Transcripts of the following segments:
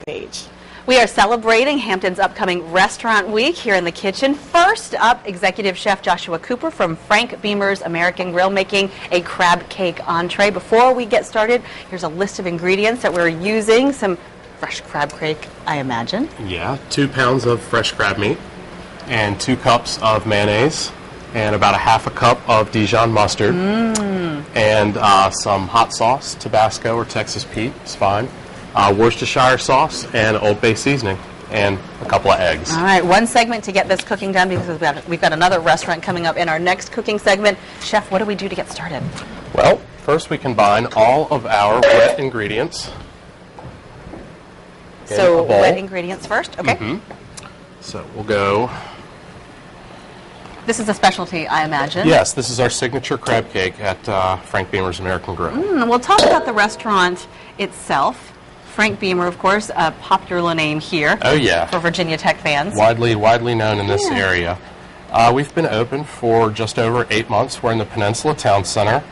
page. We are celebrating Hampton's upcoming Restaurant Week here in the kitchen. First up, Executive Chef Joshua Cooper from Frank Beamer's American Grill making a crab cake entree. Before we get started, here's a list of ingredients that we're using. Some fresh crab cake, I imagine. Yeah, 2 pounds of fresh crab meat and 2 cups of mayonnaise and about a ½ cup of Dijon mustard and some hot sauce, Tabasco or Texas Pete is fine. Worcestershire sauce and Old Bay seasoning, and a couple of eggs. All right, one segment to get this cooking done because we've got another restaurant coming up in our next cooking segment. Chef, what do we do to get started? Well, first we combine all of our wet ingredients. So wet ingredients first, okay. So we'll go... This is a specialty, I imagine. Yes, this is our signature crab cake at Frank Beamer's American Grill. We'll talk about the restaurant itself. Frank Beamer, of course, a popular name here. Oh, yeah. For Virginia Tech fans. Widely known in this area. We've been open for just over 8 months. We're in the Peninsula Town Center.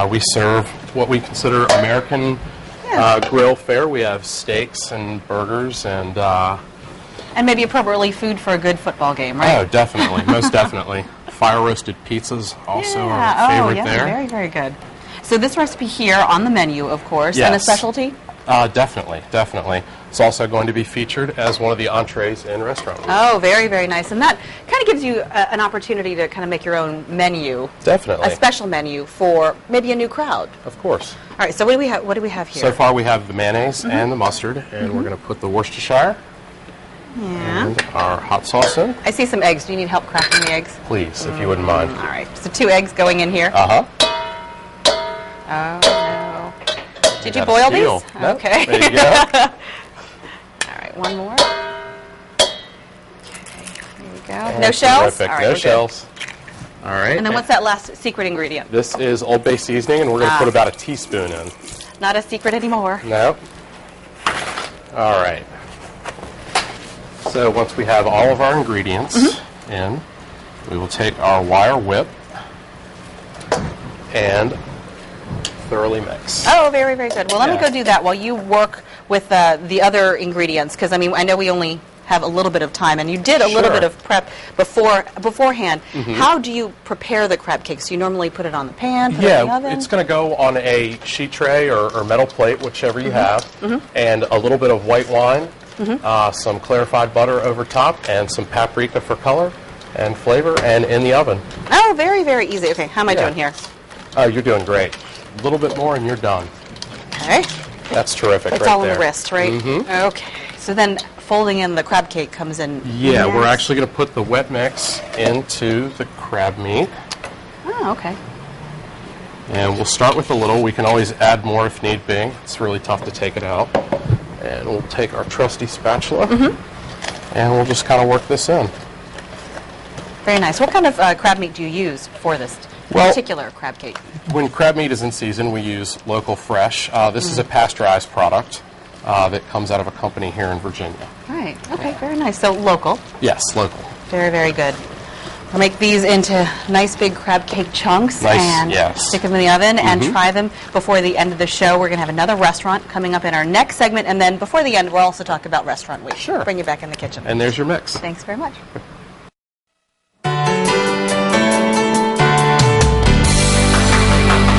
We serve what we consider American grill fare. We have steaks and burgers and maybe appropriately food for a good football game, right? Oh, definitely. Most definitely. Fire-roasted pizzas also are a favorite there. Very, very good. So this recipe here on the menu, of course, and a specialty? Definitely. It's also going to be featured as one of the entrees in Restaurant Week. Oh, very, very nice. And that kind of gives you an opportunity to kind of make your own menu. Definitely. A special menu for maybe a new crowd. Of course. All right, so what do we have here? So far we have the mayonnaise and the mustard, and we're going to put the Worcestershire and our hot sauce in. I see some eggs. Do you need help cracking the eggs? Please, if you wouldn't mind. All right, so 2 eggs going in here. Uh-huh. Oh, no. Did you boil these? Nope. Okay. There you go. All right, one more. Okay, here we go. And no shells? Terrific. All right, no shells. All right. And then what's that last secret ingredient? This is Old Bay seasoning, and we're going to put about a teaspoon in. Not a secret anymore. No. All right. So once we have all of our ingredients in, we will take our wire whip and thoroughly mix. Oh, very, very good. Well, let me go do that while you work with the other ingredients, because, I mean, I know we only have a little bit of time, and you did a little bit of prep beforehand. How do you prepare the crab cakes? Do you normally put it on the pan, put it in the oven? It's going to go on a sheet tray or metal plate, whichever you have, and a little bit of white wine, some clarified butter over top, and some paprika for color and flavor, and in the oven. Oh, very, very easy. Okay, how am I doing here? Oh, you're doing great. A little bit more and you're done. Okay. That's terrific. It's right all there. on the wrist, right? Okay. So then folding in the crab cake comes in. Yeah, we're actually going to put the wet mix into the crab meat. Oh, okay. And we'll start with a little. We can always add more if need be. It's really tough to take it out. And we'll take our trusty spatula and we'll just kind of work this in. Very nice. What kind of crab meat do you use for this particular crab cake? When crab meat is in season, we use local fresh. This is a pasteurized product that comes out of a company here in Virginia. Right. Okay, very nice. So local. Yes, local. Very, very good. We'll make these into nice big crab cake chunks and stick them in the oven and try them before the end of the show. We're going to have another restaurant coming up in our next segment, and then before the end, we'll also talk about Restaurant Week. Sure. Bring you back in the kitchen. And there's your mix. Thanks very much.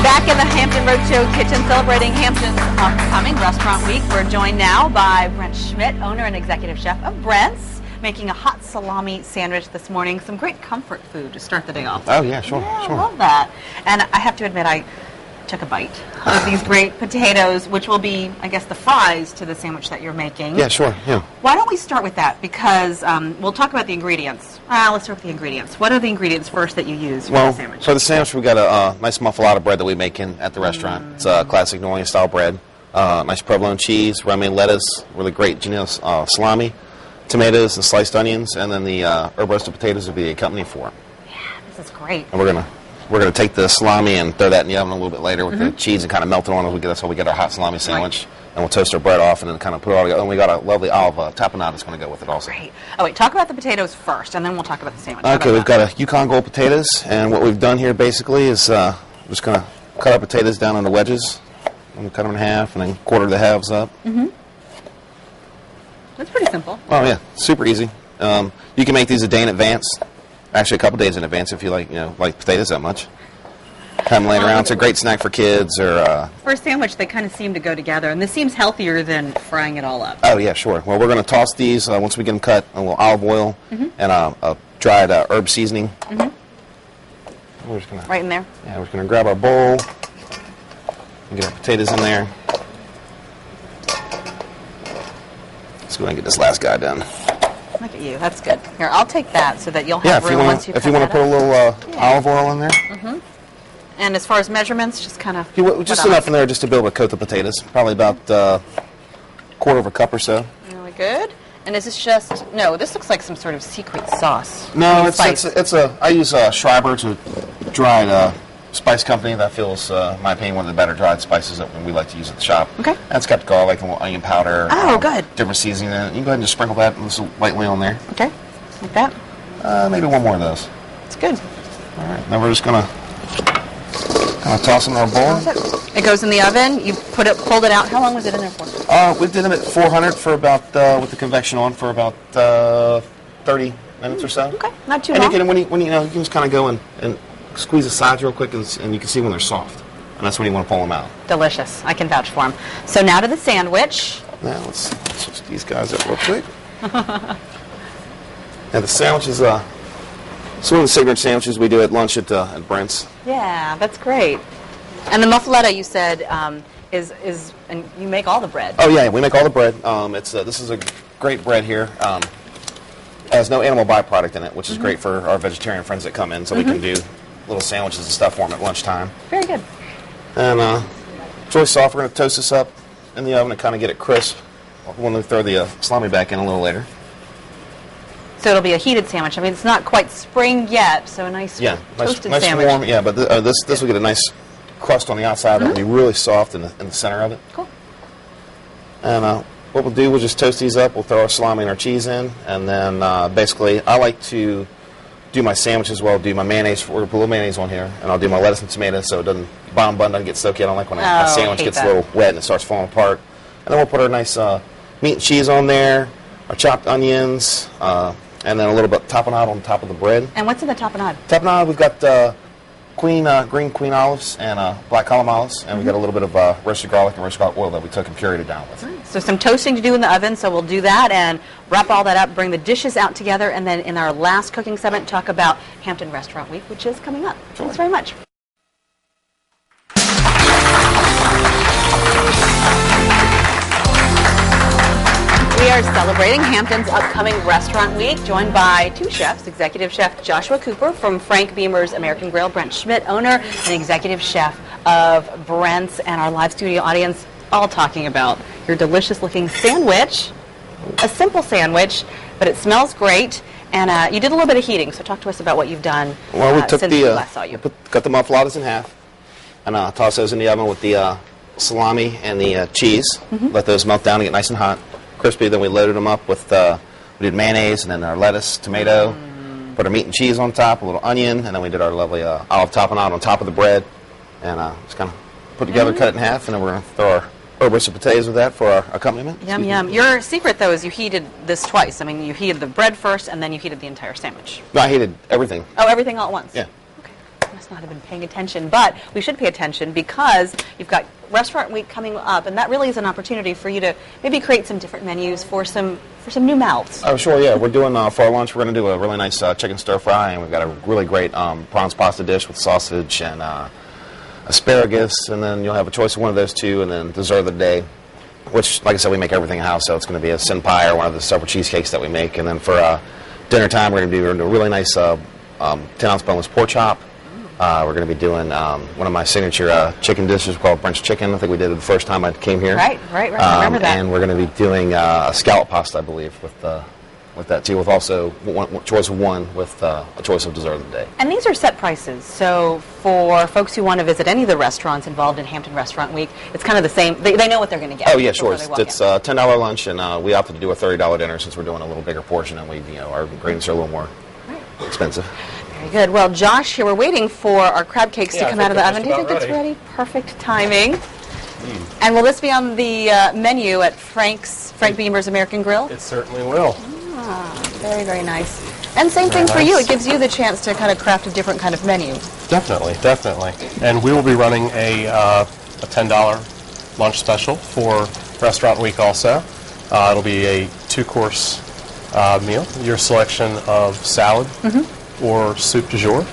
Back in the Hampton Roadshow kitchen celebrating Hampton's upcoming Restaurant Week. We're joined now by Brent Schmidt, owner and executive chef of Brent's, making a hot salami sandwich this morning. Some great comfort food to start the day off. Oh, yeah, sure. I love that. And I have to admit, I took a bite of these great potatoes, which will be, I guess, the fries to the sandwich that you're making. Yeah, sure. Yeah. Why don't we start with that? Because we'll talk about the ingredients. Let's start with the ingredients. What are the ingredients first that you use for the sandwich? For the sandwich, we've got a nice muffalata bread that we make at the restaurant. It's a classic New Orleans style bread. Nice provolone cheese, romaine lettuce, really great salami, tomatoes and sliced onions, and then the herb roasted potatoes will be the accompaniment for it. Yeah, this is great. And we're gonna take the salami and throw that in the oven a little bit later with the cheese and kind of melt it on. That's how we get our hot salami sandwich. And we'll toast our bread off and then kind of put it all together. And we got a lovely olive tapenade that's going to go with it also. Great. Oh, wait, talk about the potatoes first, and then we'll talk about the sandwich. Okay, we've got a Yukon Gold potatoes, and what we've done here basically is just going to cut our potatoes down into wedges. And cut them in half and then quarter the halves up. That's pretty simple. Oh yeah, super easy. You can make these a day in advance. Actually, a couple days in advance if you like potatoes that much. Have them laying around. It's a great snack for kids or. For a sandwich, they kind of seem to go together, and this seems healthier than frying it all up. Oh yeah, sure. Well, we're going to toss these once we get them cut. A little olive oil and a dried herb seasoning. We're just gonna, right in there. Yeah, we're just going to grab our bowl and get our potatoes in there. Let's go ahead and get this last guy done. Look at you. That's good. Here, I'll take that so that you'll have room once you cut if you want to put a little olive oil in there. And as far as measurements, just kind of... Just enough in there just to be able to coat the potatoes. Probably about a quarter of a cup or so. Really good. And is this just... No, this looks like some sort of secret sauce. No, I use Schreiber's, a dried spice company that feels, in my opinion, one of the better dried spices that we like to use at the shop. Okay. And it's got garlic and onion powder. Oh, good. Different seasoning in it. You can go ahead and just sprinkle that lightly on there. Okay. Like that? Maybe one more of those. It's good. All right. Now we're just going to kind of toss in our bowl. It goes in the oven. You pulled it out. How long was it in there for? We did them at 400 for about, with the convection on, for about 30 minutes or so. Okay. Not too long. long. And you can just kind of go and squeeze the sides real quick, and you can see when they're soft. And that's when you want to pull them out. Delicious. I can vouch for them. So now to the sandwich. Now let's switch these guys up real quick. Now the sandwich is it's one of the signature sandwiches we do at lunch at Brent's. Yeah, that's great. And the muffaletta, you said, is and you make all the bread. Oh yeah, we make all the bread. This is a great bread here. It has no animal byproduct in it, which is great for our vegetarian friends that come in, so we can do little sandwiches and stuff for them at lunchtime. Very good. And it's really soft. We're going to toast this up in the oven and kind of get it crisp when we throw the salami back in a little later. So it'll be a heated sandwich. I mean, it's not quite spring yet, so a nice toasted nice sandwich. Warm. Yeah, but this will get a nice crust on the outside. It'll be really soft in the center of it. Cool. And what we'll do, we'll just toast these up. We'll throw our salami and our cheese in, and then basically I like to do my sandwich as well. Do my mayonnaise. We're going to put a little mayonnaise on here, and I'll do my lettuce and tomato so it doesn't bottom bun doesn't get soaky. I don't like when a sandwich gets a little wet and it starts falling apart. And then we'll put our nice meat and cheese on there, our chopped onions, and then a little bit tapenade on top of the bread. And what's in the tapenade? Tapenade, we've got green queen olives and black column olives, and we've got a little bit of roasted garlic and roasted garlic oil that we took and pureed it down with. So some toasting to do in the oven, so we'll do that and wrap all that up, bring the dishes out together, and then in our last cooking segment, talk about Hampton Restaurant Week, which is coming up. Sure. Thanks very much. We are celebrating Hampton's upcoming Restaurant Week, joined by two chefs, Executive Chef Joshua Cooper from Frank Beamer's American Grill, Brent Schmidt, owner and Executive Chef of Brent's, and our live studio audience, all talking about your delicious-looking sandwich. A simple sandwich, but it smells great, and you did a little bit of heating, so talk to us about what you've done Well, we took since we last saw you. Cut the muffalettas in half, and toss those in the oven with the salami and the cheese. Let those melt down and get nice and hot. Crispy. Then we loaded them up with we did mayonnaise and then our lettuce, tomato, put our meat and cheese on top, a little onion, and then we did our lovely olive tapenade on top of the bread, and just kind of put together, cut it in half, and then we're going to throw our herb of potatoes with that for our accompaniment. Yum, yum. Your secret, though, is you heated this twice. I mean, you heated the bread first, and then you heated the entire sandwich. No, I heated everything. Oh, everything all at once? Yeah. I must not have been paying attention, but we should pay attention because you've got Restaurant Week coming up, and that really is an opportunity for you to maybe create some different menus for some new mouths. Oh, sure, yeah. We're doing, for our lunch, we're going to do a really nice chicken stir fry, and we've got a really great prawns pasta dish with sausage and asparagus, and then you'll have a choice of one of those two, and then dessert of the day, which, like I said, we make everything in-house, so it's going to be a sin pie or one of the several cheesecakes that we make, and then for dinner time, we're going to do a really nice 10-ounce boneless pork chop. We're going to be doing one of my signature chicken dishes called Brent's Chicken. I think we did it the first time I came here. Right. I remember that. And we're going to be doing a scallop pasta, I believe, with that too, with also one choice of one with a choice of dessert of the day. And these are set prices, so for folks who want to visit any of the restaurants involved in Hampton Restaurant Week, it's kind of the same. They know what they're going to get. Oh, yeah, sure. It's a $10 lunch, and we opted to do a $30 dinner since we're doing a little bigger portion, and our ingredients are a little more expensive. Very good. Well, Josh, here we're waiting for our crab cakes to come out of the oven. Do you think about it's ready? Perfect timing. And will this be on the menu at Frank Beamer's American Grill? It certainly will. Very, very nice. And same thing for you. It gives you the chance to kind of craft a different kind of menu. Definitely, definitely. And we will be running a $10 lunch special for Restaurant Week also. It'll be a 2-course meal, your selection of salad or soup du jour,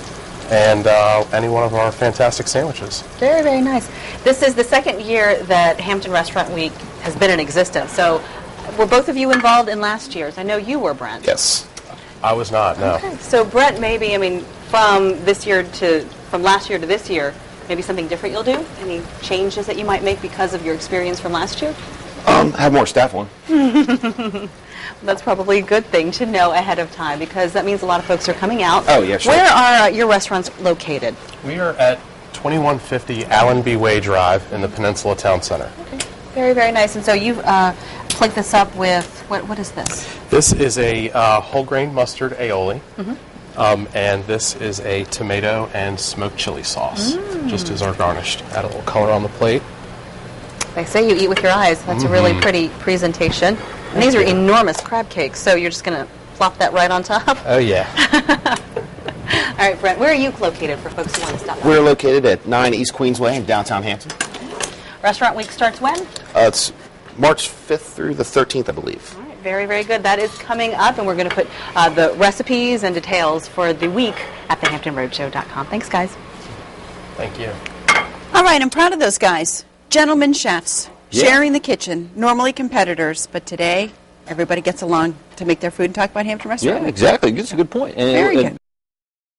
and any one of our fantastic sandwiches. Very, very nice. This is the second year that Hampton Restaurant Week has been in existence. So were both of you involved in last year's? I know you were, Brent. Yes. I was not, no. Okay. So Brent, maybe, I mean, from last year to this year, maybe something different you'll do? Any changes that you might make because of your experience from last year? Have more staff on. That's probably a good thing to know ahead of time, because that means a lot of folks are coming out. Oh, yeah, sure. Where are your restaurants located? We are at 2150 Allen B. Way Drive in the Peninsula Town Center. Okay. Very, very nice. And so you've plugged this up with, what is this? This is a whole grain mustard aioli, and this is a tomato and smoked chili sauce, just as our garnish. Add a little color on the plate. They say you eat with your eyes. That's a really pretty presentation. And these are enormous crab cakes, so you're just going to plop that right on top? Oh, yeah. All right, Brent, where are you located for folks who want to stop by? We're located at 9 East Queensway in downtown Hampton. Restaurant Week starts when? It's March 5th through the 13th, I believe. All right, very, very good. That is coming up, and we're going to put the recipes and details for the week at thehamptonroadshow.com. Thanks, guys. Thank you. All right, I'm proud of those guys. Gentlemen chefs, Yeah. sharing the kitchen, normally competitors, but today everybody gets along to make their food and talk about Hampton Restaurant. Yeah, exactly. That's a good point. And Very good.